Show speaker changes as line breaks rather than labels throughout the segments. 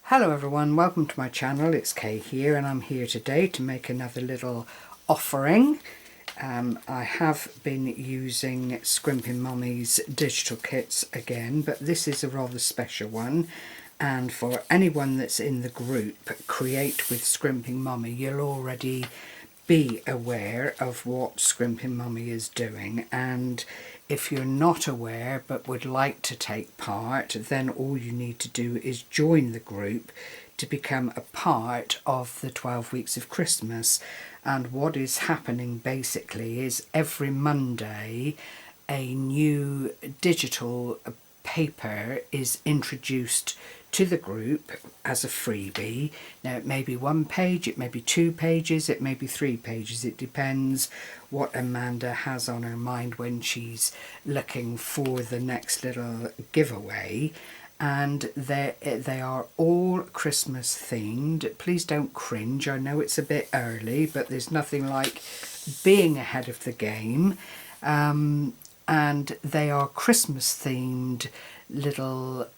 Hello everyone, welcome to my channel. It's Kay here and I'm here today to make another little offering. I have been using Scrimping Mommy's digital kits again, but this is a rather special one, and for anyone that's in the group Create with Scrimping Mommy, you'll already be aware of what Scrimping Mommy is doing, and if you're not aware but would like to take part, then all you need to do is join the group to become a part of the 12 weeks of Christmas. And what is happening basically is every Monday a new digital paper is introduced to the group as a freebie. Now it may be 1 page, it may be 2 pages, it may be 3 pages. It depends what Amanda has on her mind when she's looking for the next little giveaway. And they are all Christmas themed. Please don't cringe, I know it's a bit early, but there's nothing like being ahead of the game. And they are Christmas themed little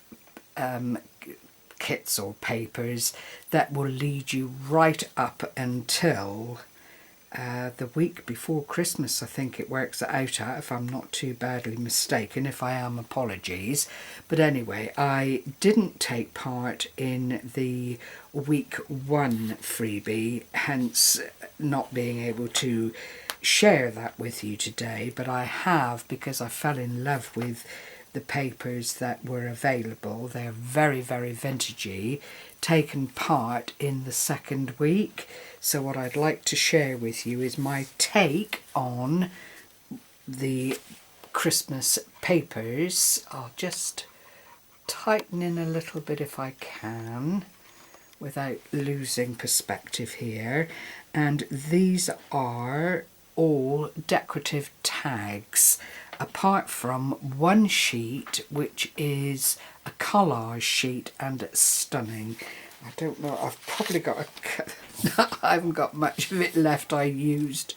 kits or papers that will lead you right up until the week before Christmas, I think it works out at, if I'm not too badly mistaken. If I am, apologies. But anyway, I didn't take part in the week 1 freebie, hence not being able to share that with you today, but I have, because I fell in love with the papers that were available. They're very, very vintagey, taken part in the 2nd week. So what I'd like to share with you is my take on the Christmas papers. I'll just tighten in a little bit if I can without losing perspective here. And these are all decorative tags, apart from one sheet which is a collage sheet, and it's stunning. I don't know, I've probably got I haven't got much of it left. I used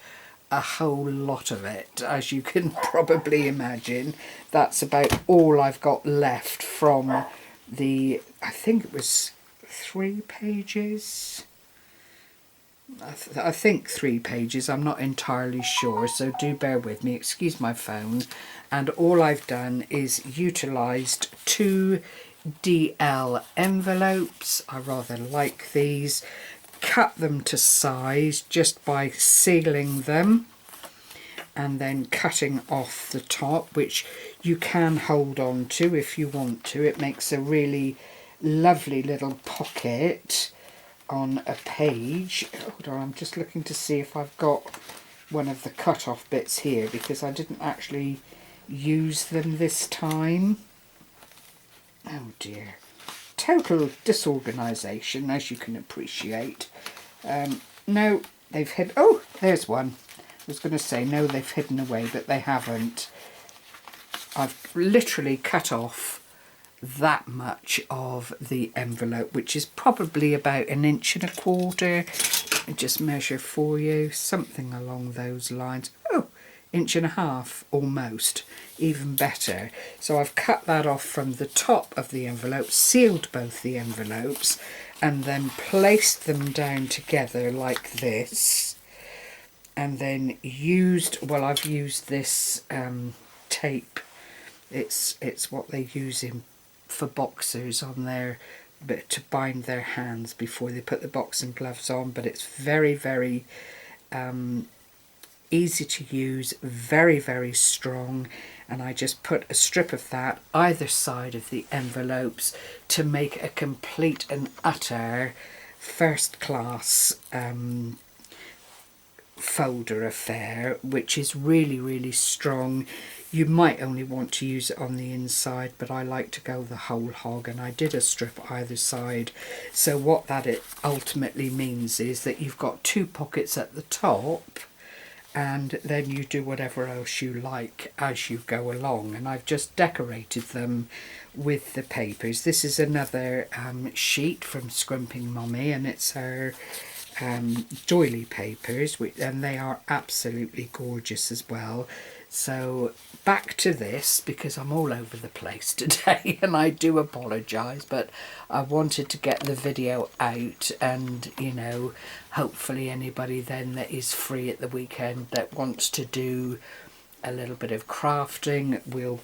a whole lot of it, as you can probably imagine. That's about all I've got left from the, I think it was 3 pages. I think 3 pages, I'm not entirely sure, so do bear with me, excuse my phone. And all I've done is utilised 2 DL envelopes. I rather like these. Cut them to size just by sealing them and then cutting off the top, which you can hold on to if you want to. It makes a really lovely little pocket on a page. Hold on, I'm just looking to see if I've got one of the cut off bits here, because I didn't actually use them this time. Oh dear, total disorganisation, as you can appreciate. No, they've hid, oh there's one. I was going to say no, they've hidden away, but they haven't. I've literally cut off that much of the envelope, which is probably about 1.25 inches. I just measure for you, something along those lines. Oh, 1.5 inches almost, even better. So I've cut that off from the top of the envelope, sealed both the envelopes, and then placed them down together like this, and then used, well, I've used this tape. It's what they use for boxers on their, but to bind their hands before they put the boxing gloves on. But it's very, very easy to use, very, very strong, and I just put a strip of that either side of the envelopes to make a complete and utter first class folder affair, which is really, really strong. You might only want to use it on the inside, but I like to go the whole hog, and I did a strip either side. So what that it ultimately means is that you've got 2 pockets at the top, and then you do whatever else you like as you go along. And I've just decorated them with the papers. This is another sheet from Scrimping Mommy, and it's her doily papers, and they are absolutely gorgeous as well. So back to this, because I'm all over the place today and I do apologise, but I wanted to get the video out, and you know, hopefully anybody then that is free at the weekend that wants to do a little bit of crafting will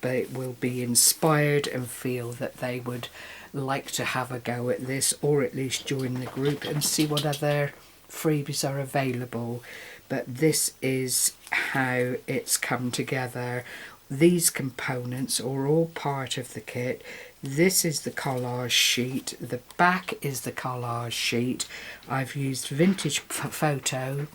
be inspired and feel that they would like to have a go at this, or at least join the group and see what other freebies are available. But this is how it's come together. These components are all part of the kit. This is the collage sheet, the back is the collage sheet. I've used vintage photo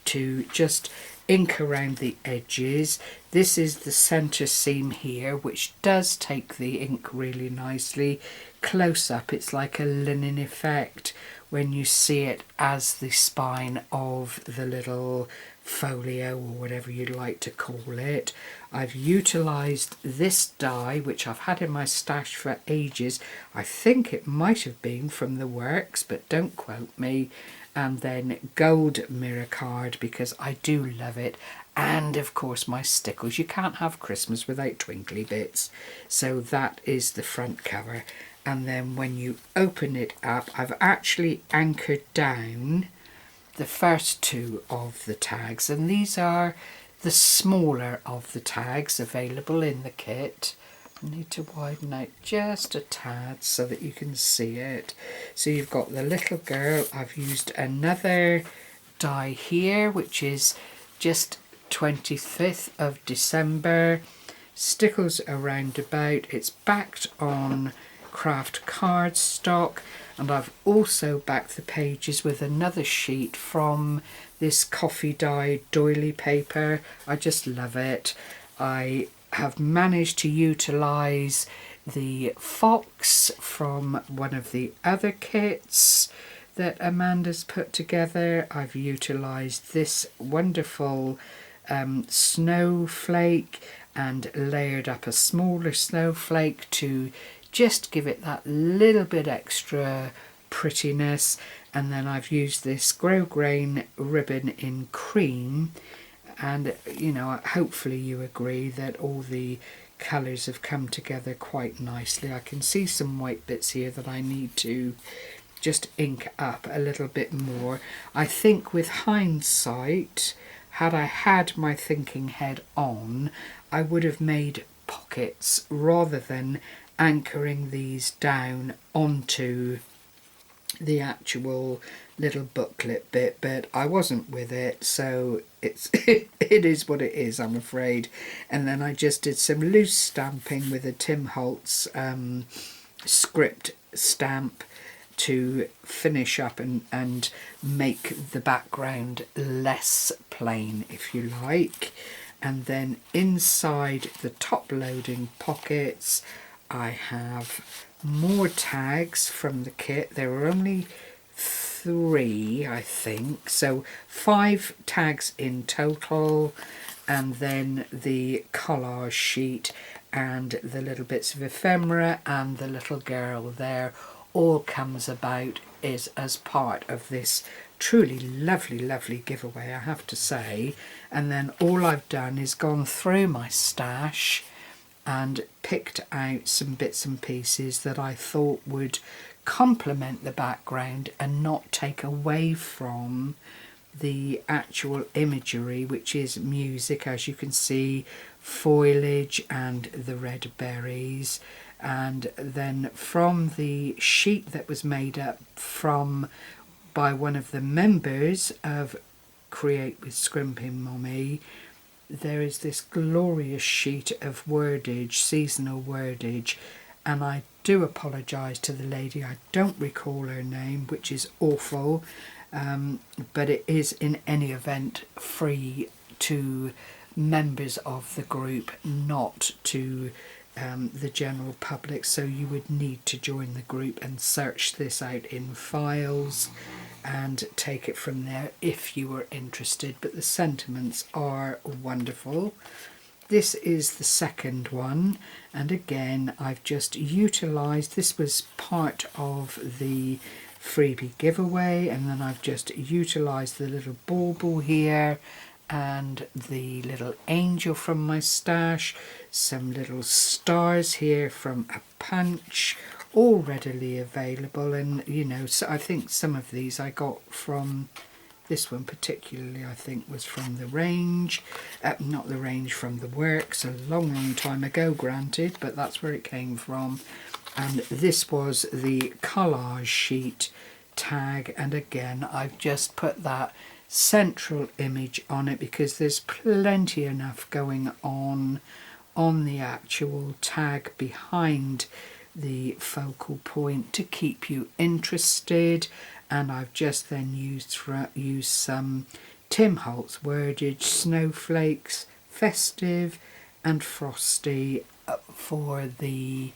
to just ink around the edges. This is the center seam here, which does take the ink really nicely. Close up, it's like a linen effect when you see it as the spine of the little folio, or whatever you'd like to call it. I've utilised this die, which I've had in my stash for ages. I think it might have been from the works, but don't quote me. And then gold mirror card, because I do love it. And of course my stickles. You can't have Christmas without twinkly bits. So that is the front cover. And then when you open it up, I've actually anchored down the first two of the tags, and these are the smaller of the tags available in the kit. I need to widen out just a tad so that you can see it. So you've got the little girl. I've used another die here, which is just 25th of December. Stickles around about. It's backed on craft cardstock, and I've also backed the pages with another sheet from this coffee dye doily paper. I just love it. I have managed to utilise the fox from one of the other kits that Amanda's put together. I've utilised this wonderful snowflake and layered up a smaller snowflake to just give it that little bit extra prettiness. And then I've used this grosgrain ribbon in cream, and you know, hopefully you agree that all the colours have come together quite nicely. I can see some white bits here that I need to just ink up a little bit more. I think with hindsight, had I had my thinking head on, I would have made pockets rather than anchoring these down onto the actual little booklet bit, but I wasn't with it, so it's it is what it is, I'm afraid. And then I just did some loose stamping with a Tim Holtz script stamp to finish up and make the background less plain, if you like. And then inside the top loading pockets I have more tags from the kit. There were only 3, I think, so 5 tags in total, and then the collage sheet and the little bits of ephemera and the little girl there all comes about is as part of this truly lovely giveaway, I have to say. And then all I've done is gone through my stash and picked out some bits and pieces that I thought would complement the background and not take away from the actual imagery, which is music, as you can see, foliage and the red berries. And then from the sheet that was made up by one of the members of Create with Scrimpingmommy, there is this glorious sheet of wordage, seasonal wordage, and I do apologise to the lady, I don't recall her name, which is awful, but it is in any event free to members of the group, not to the general public, so you would need to join the group and search this out in files and take it from there if you were interested. But the sentiments are wonderful. This is the second one, and again I've just utilised, this was part of the freebie giveaway, and then I've just utilised the little bauble here and the little angel from my stash, some little stars here from a punch, all readily available. And you know, so I think some of these I got from, this one particularly I think was from the range, not the range, from the works, a long time ago granted, but that's where it came from. And this was the collage sheet tag, and again I've just put that central image on it because there's plenty enough going on the actual tag behind the focal point to keep you interested. And I've just then used some Tim Holtz wordage, snowflakes, festive and frosty for the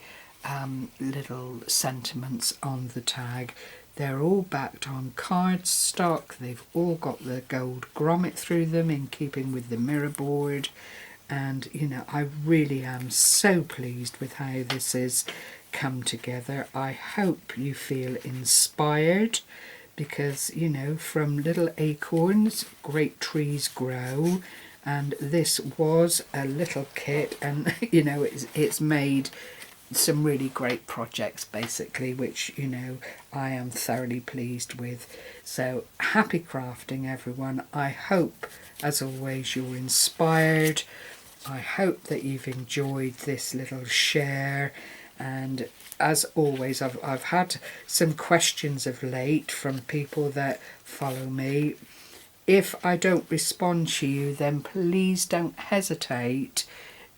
little sentiments on the tag. They're all backed on cardstock. They've all got the gold grommet through them in keeping with the mirror board. And you know, I really am so pleased with how this has come together. I hope you feel inspired, because you know, from little acorns great trees grow, and this was a little kit, and you know, it's made some really great projects basically, which you know, I am thoroughly pleased with. So happy crafting everyone. I hope as always you're inspired. I hope that you've enjoyed this little share, and as always I've had some questions of late from people that follow me. If I don't respond to you, then please don't hesitate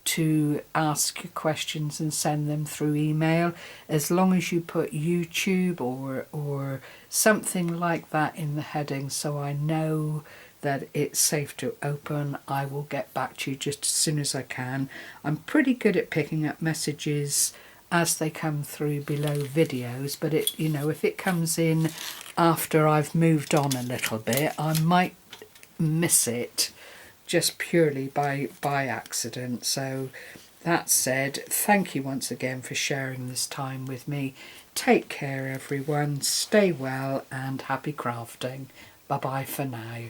to ask your questions and send them through email, as long as you put YouTube or something like that in the heading, so I know that it's safe to open. I will get back to you just as soon as I can. I'm pretty good at picking up messages as they come through below videos, but it, you know, if it comes in after I've moved on a little bit, I might miss it just purely by accident. So that said, thank you once again for sharing this time with me. Take care everyone, stay well and happy crafting. Bye bye for now.